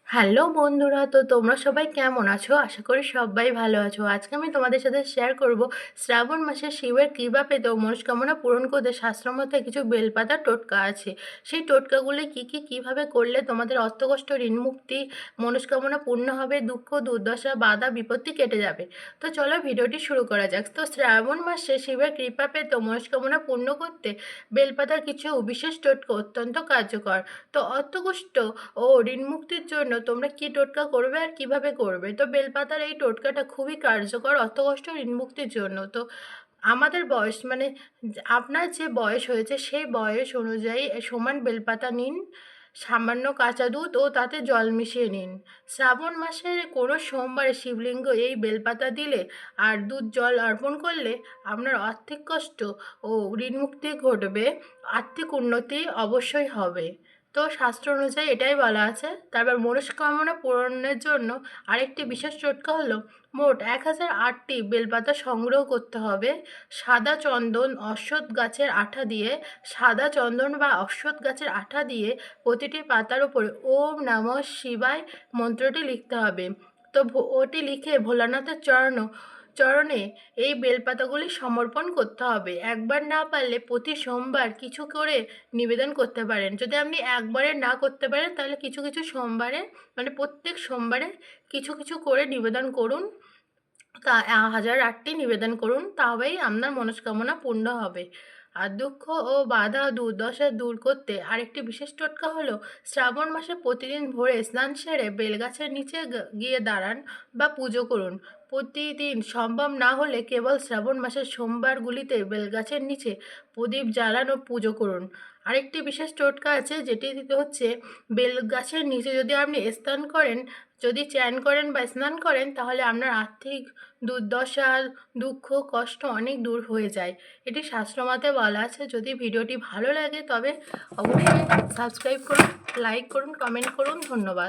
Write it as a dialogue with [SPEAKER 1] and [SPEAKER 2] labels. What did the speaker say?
[SPEAKER 1] Hello বন্ধুরা, তো তোমরা সবাই কেমন আছো? আশা করি সবাই ভালো আছো। আজকে আমি তোমাদের সাথে শেয়ার করব শ্রাবণ মাসে শিবের কৃপা পেতে ও মনস্কামনা পূরণ করতে শাস্ত্রমতে কিছু বেলপাতা টোটকা আছে। সেই টোটকাগুলি কিভাবে করলে তোমাদের অর্থকষ্ট, ঋণ মুক্তি, মনস্কামনা পূর্ণ হবে, দুঃখ দুর্দশা বাধা বিপত্তি কেটে যাবে। তো চলো ভিডিওটি শুরু করা যাক। তো শ্রাবণ মাসে শিবের কৃপা পেতে ও মনস্কামনা পূর্ণ করতে বেলপাতার কিছু বিশেষ টোটকা অত্যন্ত কার্যকর। তো অর্থকষ্ট ও ঋণ মুক্তির জন্য তোমরা কি টোটকা করবে আর কিভাবে করবে? তো বেলপাতার এই টোটকাটা খুবই কার্যকর অর্থকষ্ট ঋণ মুক্তির জন্য। তো আমাদের বয়স মানে আপনার যে বয়স হয়েছে সেই বয়স অনুযায়ী সমান বেলপাতা নিন, সামান্য কাঁচা দুধ ও তাতে জল মিশিয়ে নিন। শ্রাবণ মাসের কোনো সোমবারে শিবলিঙ্গ এই বেলপাতা দিলে আর দুধ জল অর্পণ করলে আপনার আর্থিক কষ্ট ও ঋণ মুক্তি ঘটবে, আর্থিক উন্নতি অবশ্যই হবে। তো শাস্ত্র অনুযায়ী এটাই বলা আছে। তারপর মনস্কামনা পূরণের জন্য আরেকটি বিশেষ টোটকা হলো মোট 1008টি বেলপাতা সংগ্রহ করতে হবে। সাদা চন্দন অশ্বত্থ গাছের আঠা দিয়ে সাদা চন্দন বা অশ্বত্থ গাছের আঠা দিয়ে প্রতিটি পাতার উপরে ওম নমঃ শিবায় মন্ত্রটি লিখতে হবে। তো ওটি লিখে ভোলানাথের চরণে এই বেলপাতাগুলি সমর্পণ করতে হবে। একবার না পারলে প্রতি সোমবার কিছু করে নিবেদন করতে পারেন। যদি আপনি একবারে না করতে পারেন তাহলে কিছু কিছু সোমবারে মানে প্রত্যেক সোমবারে কিছু কিছু করে নিবেদন করুন। তা 1008টি নিবেদন করুন, তবেই আপনার মনস্কামনা পূর্ণ হবে। আর দুঃখ ও বাধা দুর্দশা দূর করতে আরেকটি বিশেষ টোটকা হলো শ্রাবণ মাসে প্রতিদিন ভোরে স্নান সেরে বেলগাছের নিচে গিয়ে দাঁড়ান বা পুজো করুন। প্রতিদিন সম্ভব না হলে কেবল শ্রাবণ মাসের সোমবারগুলিতে বেলগাছের নিচে প্রদীপ জ্বালান ও পুজো করুন। আরেকটি বিশেষ টোটকা আছে, যেটি হচ্ছে বেলগাছের নিচে যদি আপনি স্নান করেন, যদি চ্যান করেন বা স্নান করেন, তাহলে আপনার আর্থিক দুর্দশা, দুঃখ, কষ্ট অনেক দূর হয়ে যায়। এটি শাস্ত্রমতে বলা আছে। যদি ভিডিওটি ভালো লাগে তবে অবশ্যই সাবস্ক্রাইব করুন, লাইক করুন, কমেন্ট করুন। ধন্যবাদ।